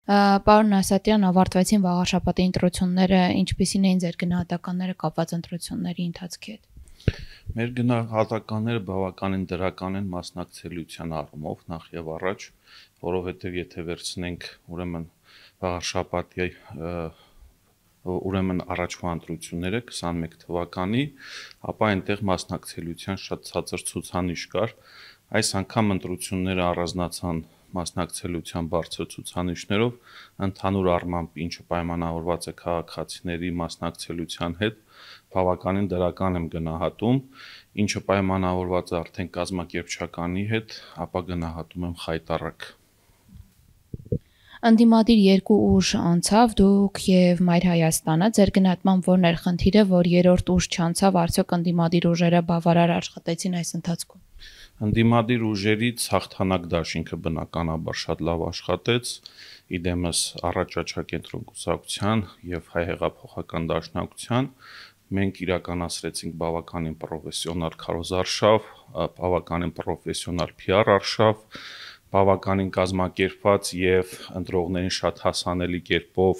Պարոն Ասատյան, ավարտվեցին վաղաշաբաթի ընտրությունները, ինչպիսին էին ձեր գնահատականները կապված ընտրությունների ընթացքի հետ։ Մեր գնահատականները բավականին դրական են մասնակցելիության առումով, նախ եւ առաջ, որովհետեւ եթե վերցնենք ուրեմն վաղաշաբաթի առաջվա ընտրությունները 21 թվականի, ապա այնտեղ մասնակցելիության շատ ցածր ցուցանիշ կար։ Այս անգամ ընտրությունները առանձնացան մասնակցելիության բարձր ցուցանիշներով, ընդհանուր առմամբ ինչը պայմանավորված է քաղաքացիների մասնակցելիության հետ, բավականին դրական եմ գնահատում, ինչը պայմանավորված է արդեն կազմակերպչականի հետ, ապա գնահատում եմ խայտառակ։ Ընդդիմադիր երկու ուժ անցավ, դուք եւ Մայր Հայաստանը, ձեր գնահատմամբ որն էր խնդիրը, որ երրորդ ուժ չանցավ, արդյոք ընդդիմադիր ուժերը բավարար աշխատեցին այս ընթացքում։ Ընդդիմադիր ուժերից հաղթանակ դաշինքը բնականաբար շատ լավ աշխատեց, իդեմս առաջաչակենտրոն կուսակցության եւ Հայ հեղափոխական դաշնակցության մենք իրականացրեցինք բավականին պրոֆեսիոնալ քարոզարշավ, բավականին պրոֆեսիոնալ PR արշավ, բավականին կազմակերպված եւ ընտրողներին շատ հասանելի կերպով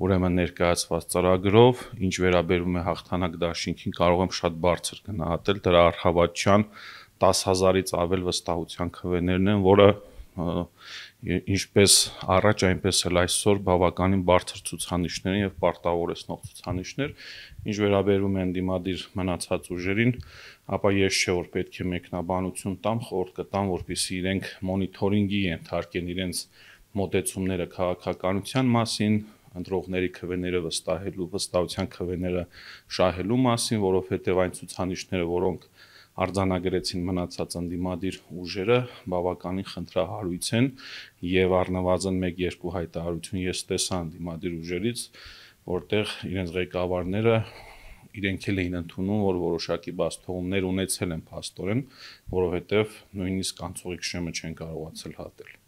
ուրեմն ներկայացված ծրագրով, ինչ վերաբերում է հաղթանակ դաշինքին, կարող եմ շատ բարձր գնահատել, դրա առհավատչյան 10,000-ից ավել վստահության քվեներն են, որը ինչպես առաջ, այնպես էլ այսօր բավականին բարձր ցուցանիշներ են եւ պարտավորեցնող ցուցանիշներ, ինչ վերաբերում է ընդդիմադիր մնացած ուժերին, ապա ես չէ որ պետք է մեկնաբանություն տամ, խորհուրդ կտամ, որպեսզի իրենք մոնիթորինգի ենթարկեն իրենց մոտեցումները քաղաքականության մասին, ընտրողների քվեները վստահության քվեները շահելու մասին, որովհետեւ այն ցուցանիշները, որոնք արձանագրեցին մնացած ընդդիմադիր ուժերը, բավականին խնդրահարույց են եւ առնվազն 1-2 հայտարարություն ես տեսա ընդդիմադիր ուժերից, որտեղ իրենց ղեկավարները իրենք էլ էին ընդունում, որ որոշակի բացթողումներ ունեցել են փաստորեն, որովհետեւ նույնիսկ անցողիկ շեմը չեն կարողացել հատել։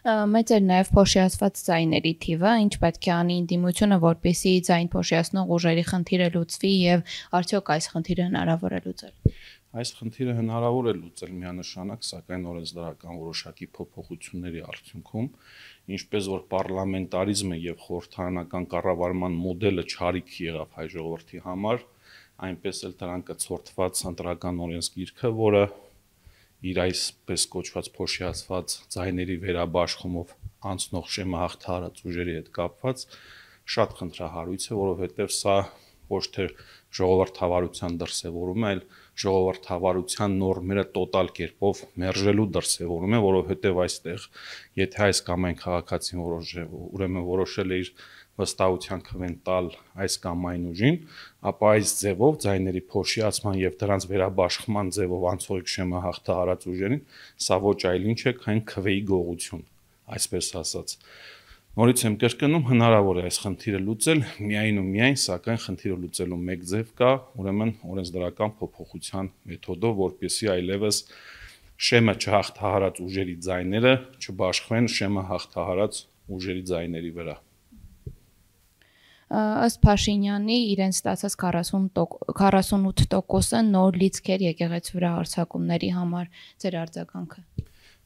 Մեծ էր նաև փոշիացված ձայների թիվը, ինչ պետք է անի ընդդիմությունը, որպեսզի ձայն փոշիացնող ուժերի խնդիրը լուծվի եւ արդյոք այս խնդիրը հնարավոր է լուծել։ Այս խնդիրը հնարավոր է լուծել միանշանակ, սակայն օրենսդրական որոշակի փոփոխությունների արդյունքում, ինչպես որ պարլամենտարիզմը եւ խորհրդարանական կառավարման մոդելը չարիք եղավ հայ ժողովրդի համար, այնպես էլ դրան կցորդված ընտրական օրենսգիրքը, որը իր այսպես կոչված փոշիացված ձայների վերաբաշխումով անցնող շեմը հաղթահարած ուժերի հետ կապված շատ խնդրահարույց է, որովհետև սա ոչ թե ժողովրդավարության դրսևորում է, այլ ժողովրդավարության նորմերը տոտալ կերպով մերժելու դրսևորում է, որովհետև այստեղ եթե այս կամ այն քաղաքացին ուրեմն որոշել է իր վստահության քվեն տալ այս կամ այն ուժին, ապա այս ձևով ձայների փոշիացման եւ դրանց վերաբաշխման ձևով անցողիկ շեմը հաղթահարած ուժերին, սա ոչ այլ ինչ է, քան քվեի գողություն, այսպես ասած։ Նորից եմ կրկնում, հնարավոր է այս խնդիրը լուծել, միայն ու միայն, սակայն խնդիրը լուծելու մեկ ձև կա, ուրեմն օրենսդրական փոփոխության մեթոդով, որպեսզի այլևս շեմը չհաղթահարած ուժերի ձայները չբաշխվեն շեմը հաղթահարած ուժերի ձայների վրա։ Ըստ Փաշինյանի իրենց ստացած 48%-ը նոր լիցքեր եկեղեցու վրա հարձակումների համար, ձեր արձագանքը։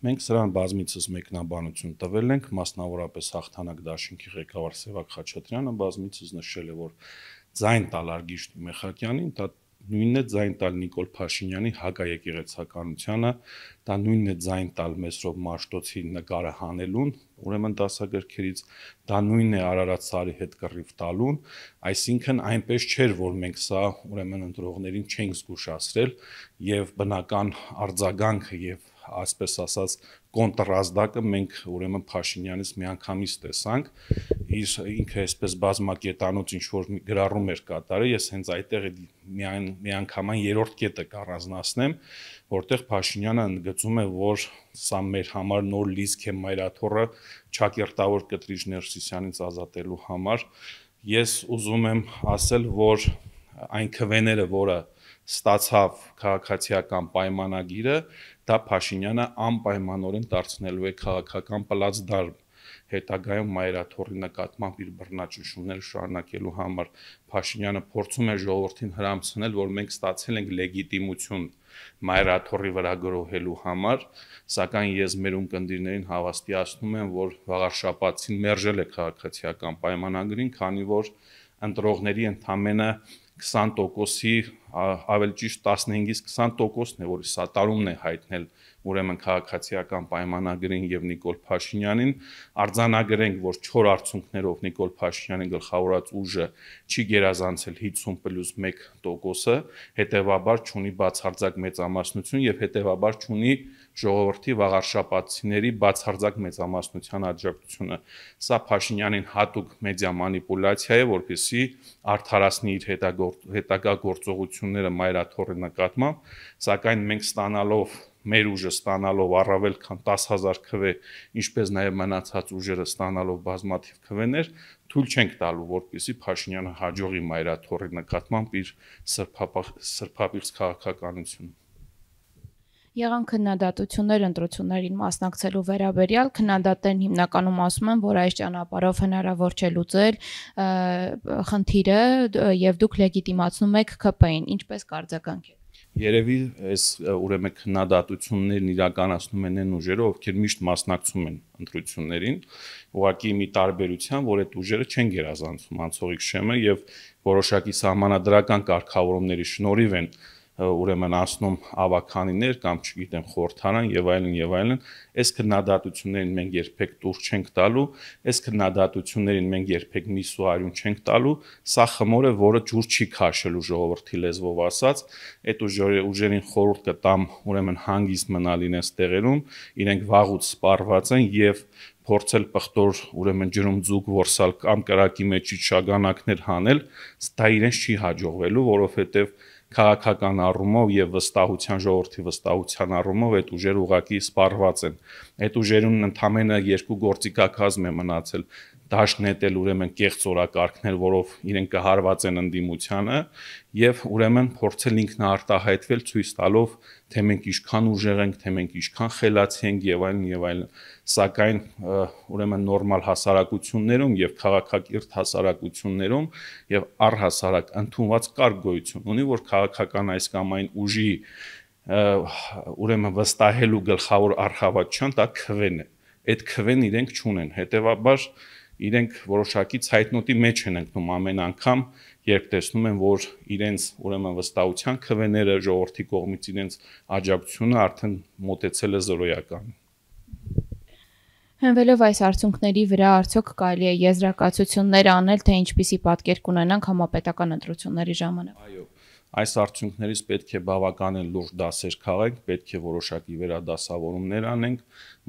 Մենք սրան բազմիցս մեկնաբանություն տվել ենք, մասնավորապես հաղթանակ դաշինքի ղեկավար Սևակ Խաչատրյանը բազմիցս նշել է, որ ձայն տալ Արգիշտի Մեխակյանին, դա նույնն է ձայն տալ Նիկոլ Փաշինյանի հակաեկեղեցականությանը, դա նույնն է ձայն տալ Մեսրոպ Մաշտոցի նկարը հանելուն, ուրեմն դասագրքերից, դա նույնն է Արարատ Սարի հետ կռիվ տալուն, այսինքն այնպես չէր, որ մենք սա ուրեմն ընտրողներին չենք զգուշացրել եւ բնական արձագանքը եւ այսպես ասած կոնտրազդակը մենք ուրեմն Փաշինյանից միանգամից տեսանք, ինքը այսպես բազմակետանոց ինչ որ գրառում էր կատարել, ես հենց այդտեղ միանգամայն երրորդ կետը կառանձնացնեմ, որտեղ Փաշինյանը ընդգծում է, որ սա մեր համար նոր լիցք է Մայրաթոռը ճակերտավոր կտրիչ Ներսիսյանից ազատելու համար, ես ուզում եմ ասել, որ այն քվեները, որը ստացավ քաղաքացիական պայմանագիրը, դա Փաշինյանը անպայմանորեն դարձնելու է քաղաքական պլացդարմ, հետագայում մայրաթորի նկատմամբ իր բռնաճնշումները շարունակելու համար Փաշինյանը փորձում է ժողովրդին հրամցնել, որ մենք ստացել ենք լեգիտիմություն մայրաթորի վրա գրոհելու համար, սակայն ես մեր ունկնդիրներին հավաստիացնում եմ, որ վաղարշապատցին մերժել է քաղաքացիական պայմանագրին, քանի որ ընտրողների ընդամենը 20%-ի, ավելի ճիշտ 15-ից 20%-ն է, որ սատարումն է հայտնել ուրեմն քաղաքացիական պայմանագրին եւ Նիկոլ Փաշինյանին, արձանագրենք, որ 4 արդյունքներով Նիկոլ Փաշինյանի գլխավորած ուժը չի գերազանցել 50+1%-ը, հետեւաբար չունի բացարձակ մեծամասնություն եւ հետեւաբար չունի ժողովրդի վաղարշապատցիների բացարձակ մեծամասնության աջակցությունը։ Սա Փաշինյանին հատուկ մեդիա մանիպուլյացիա է, որպեսզի արդարացնի իր հետագա գործողությունները մայրաթորի նկատմամբ, սակայն մենք ստանալով մեր ուժը ստանալով առավել քան 10,000 քվ, ինչպես նաև մնացած ուժերը ստանալով բազմաթիվ քվեներ, թույլ չենք տալու, որպեսզի Փաշինյանը հաջողի մայրաթորի նկատմամբ իր սրբապիղծ քաղաքականությունը։ Եղան քննադատություններ ընտրություններին մասնակցելու վերաբերյալ, քննադատներն հիմնականում ասում են, որ այս ճանապարհով հնարավոր չէ լուծել խնդիրը եւ դուք լեգիտիմացնում եք ԿՊ-ին, ինչպես կարձականք եք։ Երևի այս ուրեմն քննադատություններն իրականացնում են այն ուժերը, ովքեր միշտ մասնակցում են ընտրություններին, ուղղակի մի տարբերության, որ այդ ուժերը չեն գերազանցում անցողիկ շեմը եւ որոշակի սահմանադրական կարգավորումների շնորհիվ են ուրեմն ասնում ավականիներ կամ չգիտեմ խորհրդարան եւ այլն, այս քննադատություններին մենք երբեք տուր չենք տալու, այս քննադատություններին մենք երբեք միս ու արյուն չենք տալու, սա խմոր է, որը ջուր չի քաշելու ժողովրդի լեզվով ասած, այդ ուժերին խորհուրդ կտամ ուրեմն հանգիստ մնալ իրենց տեղերում, իրենք վաղուց սպառված են եւ փորձել պղտոր ուրեմն ջրում ձուկ որսալ կամ կրակի մեջ շագանակներ հանել, դա իրենց չի հաջողվելու, որովհետեւ քաղաքական առումով եւ վստահության ժողովրդի վստահության առումով այդ ուժերը ուղղակի սպառված են։ Այդ ուժերուն ընդամենը երկու գործիքակազմ է մնացել՝ դաշտ նետել ուրեմն կեղծ օրակարգներ, որով իրենք կհարված են ընդդիմությանը, եւ ուրեմն փորձել ինքնաարտահայտվել ցույց տալով, թե մենք ինչքան ուժեղ ենք, թե մենք ինչքան խելացի ենք եւ այլն, սակայն ուրեմն նորմալ հասարակություններում եւ քաղաքակիրթ հասարակություններում եւ առհասարակ ընդունված կարգ գոյություն ունի, որ քաղաքական այս կամ այն ուժի ուրեմն վստահելու գլխավոր առհավատչան դա քվեն է։ Այդ քվեն իրենք չունեն, հետեւաբար իրենք որոշակի ցայտնոտի մեջ են ընկնում ամեն անգամ, երբ տեսնում են, որ իրենց ուրեմն վստահության քվեները ժողովրդի կողմից իրենց աջակցությունը արդեն մոտեցել է զրոյական։ Հենվելով այս արդյունքների վրա արդյոք կարելի է եզրակացություններ անել, թե ինչպիսի պատկեր կունենանք համապետական ընտրությունների ժամանակ։ Այո, այս արդյունքներից պետք է բավականին լուրջ դասեր քաղենք, պետք է որոշակի վերադասավորումներ անենք,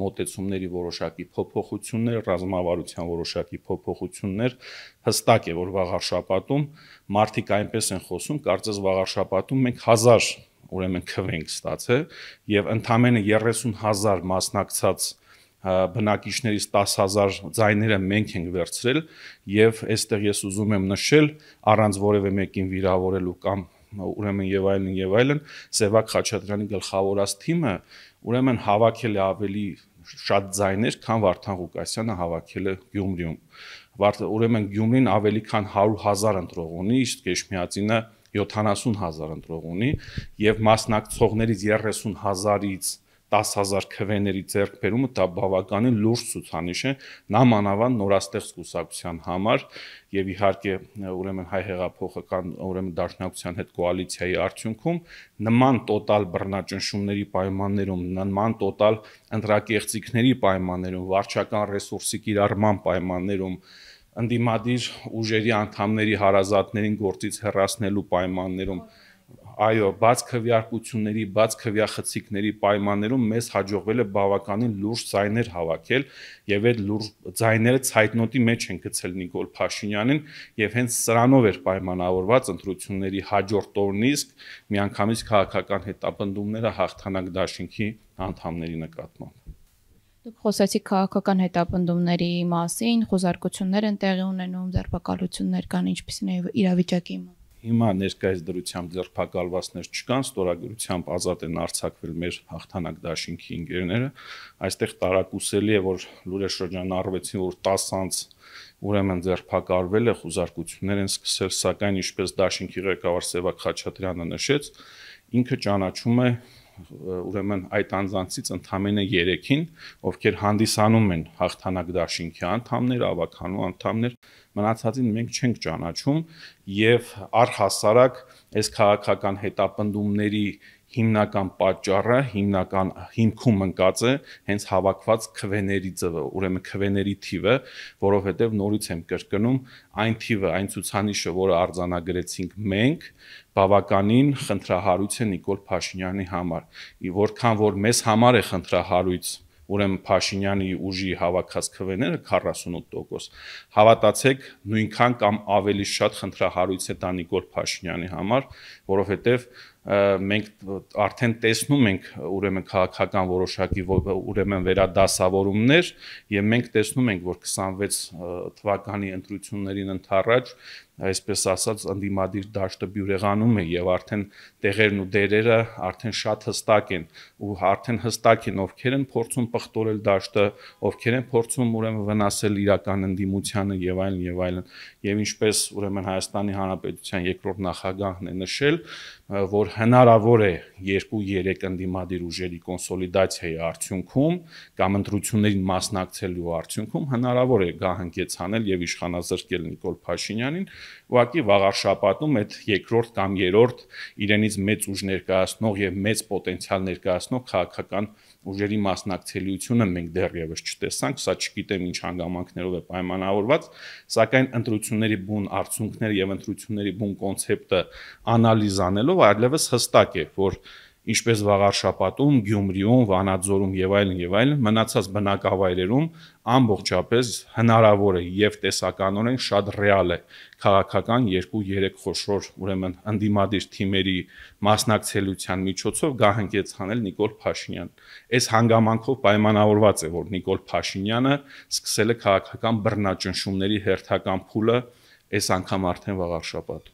մոտեցումների որոշակի փոփոխություններ, ռազմավարության որոշակի փոփոխություններ, հստակ է, որ վաղարշապատում մարդիկ այնպես են խոսում, կարծես վաղարշապատում մենք 1000 ուրեմն քվ ենք ստացել եւ ընդամենը 30,000 մասնակցած բնակիչներից 10,000 ձայները մենք ենք վերցրել եւ այստեղ ես ուզում եմ նշել առանց որևէ մեկին վիրավորելու կամ ուրեմն եւ այլն Սևակ Խաչատրյանի գլխավորած թիմը ուրեմն հավաքել է ավելի շատ ձայներ, քան Վարդան Ղուկասյանը հավաքել է Գյումրիում։ Ուրեմն Գյումրին ավելի քան 100,000 ընտրող ունի, իսկ Էջմիածինը 70,000 ընտրող ունի եւ մասնակցողներից 30,000-ից 10,000 քվեների ձեռքբերումը դա բավականին լուրջ ցուցանիշ է նամանավանդ նորաստեղծ կուսակցության համար եւ իհարկե ուրեմն հայ հեղափոխական ուրեմն դաշնակցության հետ կոալիցիայի արդյունքում նման տոտալ բռնաճնշումների պայմաններում, նման տոտալ ընտրակեղծիքների պայմաններում, վարչական ռեսուրսի կիրառման պայմաններում ընդդիմադիր ուժերի անդամների հարազատներին գործից հեռացնելու պայմաններում այո, բաց քվեարկությունների, բաց քվեախցիկների պայմաններում մեզ հաջողվել է բավականին լուրջ ձայներ հավաքել եւ այդ լուրջ ձայները ցայտնոտի մեջ են գցել Նիկոլ Փաշինյանին եւ հենց սրանով էր պայմանավորված ընտրությունների հաջորդ օրն իսկ միանգամից քաղաքական հետապնդումները հաղթանակ դաշինքի անդամների նկատմամբ։ Դուք խոսեցիք քաղաքական հետապնդումների մասին, խոզարկություններ են տեղի ունենում, ձերբակալություններ կան, ինչպիսին է իրավիճակի հիմա։ Հիմա ներկայիս դրությամբ ձերբակալվածներ չկան, ստորագրությամբ ազատ են արձակվել մեր հաղթանակ դաշինքի ընկերները։ Այստեղ տարակուսելի է, որ լուրեր շրջանառվեցին, որ 10 անց ուրեմն ձերբակալվել է, խուզարկություններ են սկսել, սակայն ինչպես դաշինքի ղեկավար Սևակ Խաչատրյանը նշեց, ինքը ճանաչում է ուրեմն այդ անձանցից ընդամենը 3-ին, ովքեր հանդիսանում են հաղթանակ դաշինքի անդամներ, ավականու անդամներ, մնացածին մենք չենք ճանաչում եւ առհասարակ այս քաղաքական հետապնդումների հիմնական պատճառը, հիմնական հիմքում ընկած է հենց հավաքված քվեների ձևը, ուրեմն քվեների թիվը, որովհետեւ նորից եմ կրկնում, այն թիվը, այն ցուցանիշը, որը արձանագրեցինք մենք, բավականին խնդրահարույց է Նիկոլ Փաշինյանի համար։ Որքան որ մեզ համար է խնդրահարույց ուրեմն Փաշինյանի ուժի հավաքած քվեները 48%, հավատացեք, նույնքան կամ ավելի շատ խնդրահարույց է դա Նիկոլ Փաշինյանի համար, որովհետև մենք արդեն տեսնում ենք ուրեմն քաղաքական որոշակի ուրեմն վերադասավորումներ եւ մենք տեսնում ենք, որ 26 թվականի ընտրություններին ընդառաջ այսպես ասած ընդդիմադիր դաշտը բյուրեղանում է եւ արդեն տեղերն ու դերերը արդեն շատ հստակ են ու արդեն հստակ են ովքեր են փորձում պղտորել դաշտը, ովքեր են փորձում ուրեմն վնասել իրական ընդդիմությանը եւ այլն եւ ինչպես ուրեմն Հայաստանի Հանրապետության երկրորդ նախագահն է նշել, որ հնարավոր է 2-3 ընդդիմադիր ուժերի կոնսոլիդացիայի արդյունքում կամ ընտրություններին մասնակցելու արդյունքում հնարավոր է գահընկեցանել եւ իշխանազրկել Նիկոլ Փաշինյանին, ուղղակի վաղ շաբաթում այդ երկրորդ կամ երրորդ իրենից մեծ ուժ ներկայացնող եւ մեծ պոտենցիալ ներկայացնող քաղաքական ուժերի մասնակցելիությունը մենք դեռևս չտեսանք, սա չգիտեմ ինչ հանգամանքներով է պայմանավորված, սակայն ընտրությունների բուն արդյունքները եւ ընտրությունների բուն կոնցեպտը անալիզ անելով այլևս հստակ է, որ ինչպես վաղարշապատում, Գյումրիում, Վանաձորում եւ այլն մնացած բնակավայրերում ամբողջապես հնարավոր է եւ տեսականորեն շատ ռեալ է քաղաքական 2-3 խոշոր ուրեմն ընդդիմադիր թիմերի մասնակցելիության միջոցով գահընկեցանել Նիկոլ Փաշինյան։ Այս հանգամանքով պայմանավորված է, որ Նիկոլ Փաշինյանը սկսել է քաղաքական բռնաճնշումների հերթական փուլը այս անգամ արդեն վաղարշապատ։